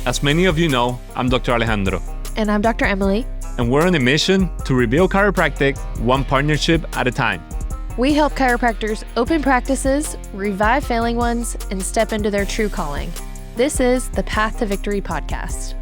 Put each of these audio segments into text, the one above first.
As many of you know, I'm Dr. Alejandro. And I'm Dr. Emily. And we're on a mission to rebuild chiropractic one partnership at a time. We help chiropractors open practices, revive failing ones, and step into their true calling. This is the Path to Victory podcast.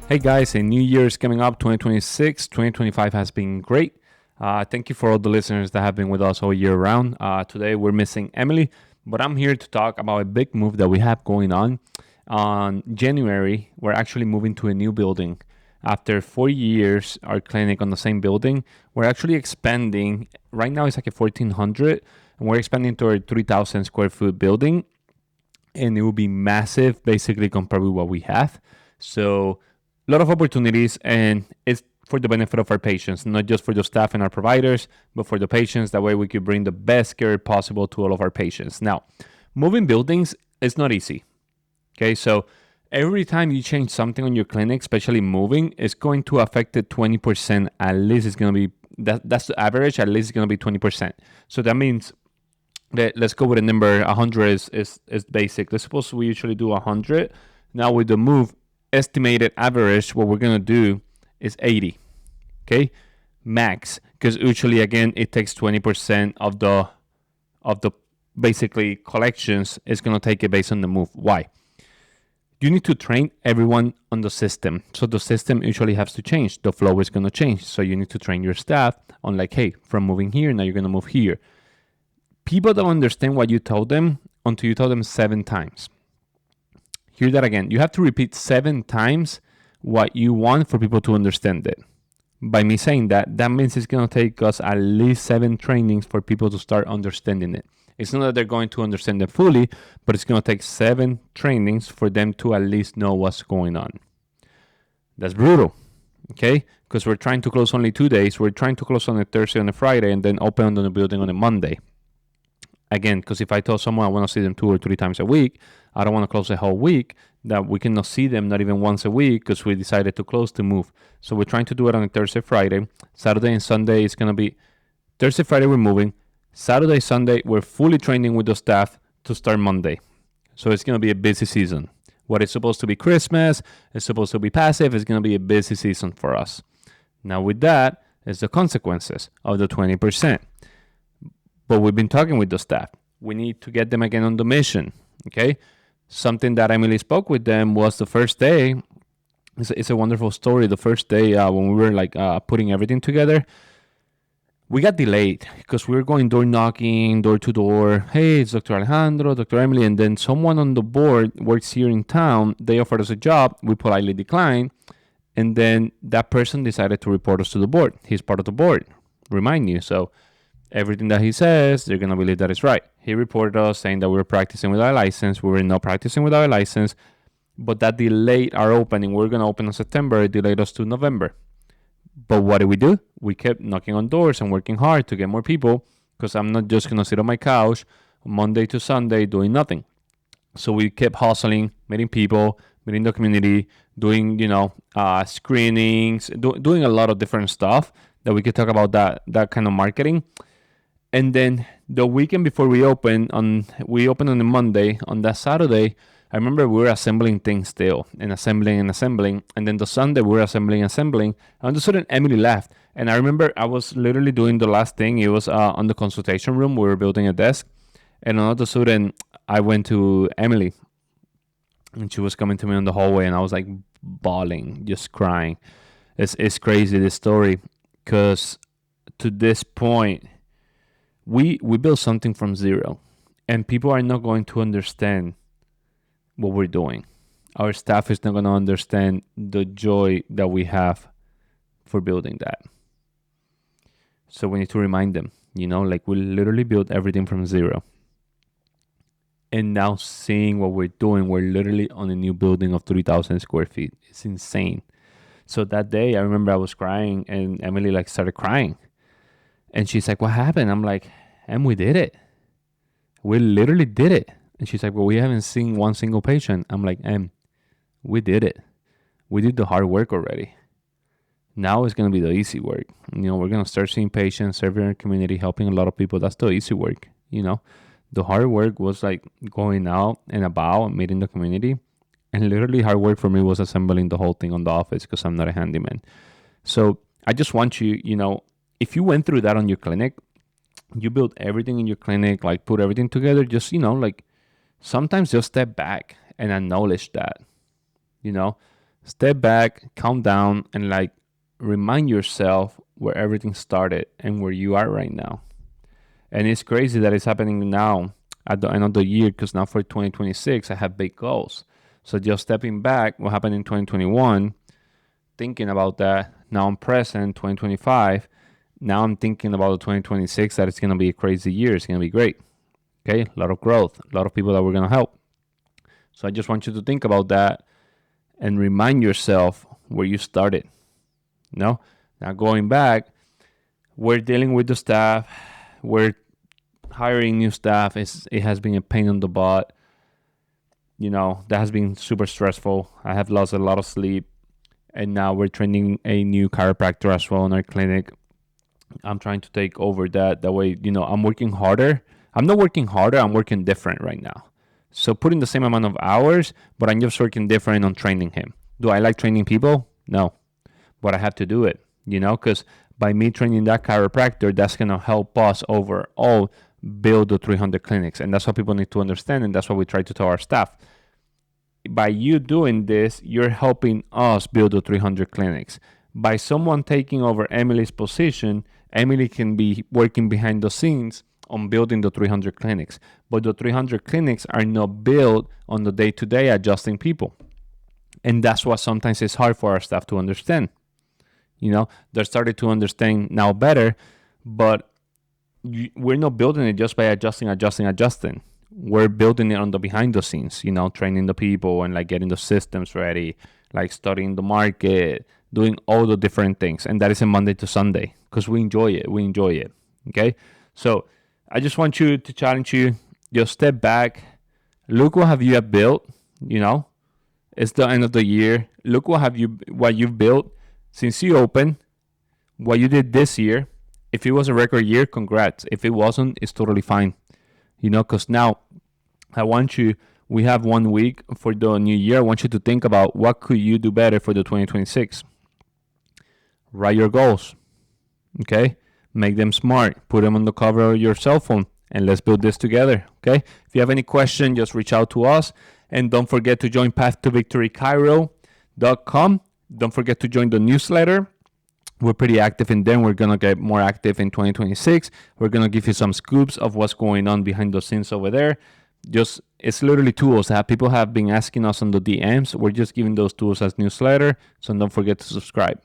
Hey guys, a new year is coming up, 2026. 2025 has been great. Thank you for all the listeners that have been with us all year round. Today we're missing Emily, but I'm here to talk about a big move that we have going on. On January, we're actually moving to a new building. After 4 years, our clinic on the same building, we're actually expanding. Right now it's like a 1,400, and we're expanding to a 3,000 square foot building, and it will be massive, basically compared with what we have. So a lot of opportunities, and it's for the benefit of our patients, not just for the staff and our providers, but for the patients. That way we could bring the best care possible to all of our patients. Now, moving buildings is not easy. Okay, so every time you change something on your clinic, especially moving, it's going to affect it 20%. At least it's going to be, that's the average, at least it's going to be 20%. So that means that, let's go with a number, 100 is basic. Let's suppose we usually do 100. Now with the move, estimated average, what we're going to do is 80, okay, max, because usually, again, it takes 20% of the basically collections is going to take it based on the move. Why? You need to train everyone on the system. So the system usually has to change. The flow is going to change. So you need to train your staff on like, hey, from moving here, now you're going to move here. People don't understand what you told them until you tell them 7 times. Hear that again. You have to repeat 7 times what you want for people to understand it. By me saying that, that means it's going to take us at least 7 trainings for people to start understanding it. It's not that they're going to understand it fully, but it's going to take 7 trainings for them to at least know what's going on. That's brutal, okay? Because we're trying to close only 2 days. We're trying to close on a Thursday and a Friday and then open on the building on a Monday. Again, because if I tell someone I want to see them 2 or 3 times a week, I don't want to close a whole week that we cannot see them not even once a week because we decided to close to move. So we're trying to do it on a Thursday, Friday. Saturday and Sunday is going to be Thursday, Friday, we're moving. Saturday, Sunday, we're fully training with the staff to start Monday. So it's going to be a busy season. What is supposed to be Christmas is supposed to be passive. It's going to be a busy season for us. Now with that is the consequences of the 20%. But we've been talking with the staff. We need to get them again on the mission, okay? Something that Emily spoke with them was the first day. It's a wonderful story. The first day when we were putting everything together, we got delayed because we were going door knocking, door to door. Hey, it's Dr. Alejandro, Dr. Emily. And then someone on the board works here in town. They offered us a job. We politely declined. And then that person decided to report us to the board. He's part of the board, remind you. So everything that he says, they're going to believe that it's right. He reported us saying that we were practicing with our license. We were not practicing with our license, but that delayed our opening. We were going to open in September. It delayed us to November. But what did we do? We kept knocking on doors and working hard to get more people because I'm not just going to sit on my couch Monday to Sunday doing nothing. So we kept hustling, meeting people, meeting the community, doing, screenings, doing a lot of different stuff that we could talk about that kind of marketing. And then the weekend before we opened on a Monday. On that Saturday, I remember we were assembling things still and assembling. And then the Sunday we were assembling. And all of a sudden Emily left. And I remember I was literally doing the last thing. It was on the consultation room. We were building a desk. And all of a sudden I went to Emily. And she was coming to me on the hallway. And I was like bawling, just crying. It's crazy, this story. Because to this point, we built something from zero. And people are not going to understand what we're doing. Our staff is not going to understand the joy that we have for building that. So we need to remind them, we literally built everything from zero. And now seeing what we're doing, we're literally on a new building of 3,000 square feet. It's insane. So that day, I remember I was crying and Emily started crying. And she's like, what happened? I'm like, Em, we did it. We literally did it. And she's like, well, we haven't seen one single patient. I'm like, we did it. We did the hard work already. Now it's going to be the easy work. We're going to start seeing patients, serving our community, helping a lot of people. That's the easy work. The The hard work was like going out and about, meeting the community. And literally hard work for me was assembling the whole thing on the office because I'm not a handyman. So I just want you, if you went through that on your clinic, you built everything in your clinic, like put everything together, just, like sometimes just step back and acknowledge that, step back, calm down, and like remind yourself where everything started and where you are right now. And it's crazy that it's happening now at the end of the year, because now for 2026, I have big goals. So just stepping back, what happened in 2021, thinking about that. Now I'm present, 2025. Now I'm thinking about the 2026, that it's going to be a crazy year. It's going to be great. Okay, a lot of growth, a lot of people that we're going to help. So I just want you to think about that and remind yourself where you started. Now going back, we're dealing with the staff. We're hiring new staff. It has been a pain in the butt. That has been super stressful. I have lost a lot of sleep. And now we're training a new chiropractor as well in our clinic. I'm trying to take over that. That way, I'm working harder. I'm not working harder. I'm working different right now. So putting the same amount of hours, but I'm just working different on training him. Do I like training people? No. But I have to do it, because by me training that chiropractor, that's going to help us overall build the 300 clinics. And that's what people need to understand. And that's what we try to tell our staff. By you doing this, you're helping us build the 300 clinics. By someone taking over Emily's position, Emily can be working behind the scenes on building the 300 clinics. But the 300 clinics are not built on the day-to-day adjusting people. And that's what sometimes is hard for our staff to understand. They're starting to understand now better, but we're not building it just by adjusting. We're building it on the behind the scenes, training the people and like getting the systems ready, like studying the market, doing all the different things. And that is a Monday to Sunday because we enjoy it. Okay. So I just want you to challenge you, just step back, look what you have built, it's the end of the year. Look what you've built since you opened, what you did this year. If it was a record year, congrats. If it wasn't, it's totally fine. Because now we have 1 week for the new year. I want you to think about what could you do better for the 2026. Write your goals, okay? Make them smart. Put them on the cover of your cell phone, and let's build this together, okay? If you have any question, just reach out to us. And don't forget to join pathtovictorychiro.com. Don't forget to join the newsletter. We're pretty active in there. We're going to get more active in 2026. We're going to give you some scoops of what's going on behind the scenes over there. It's literally tools that people have been asking us on the DMs. We're just giving those tools as newsletter. So don't forget to subscribe.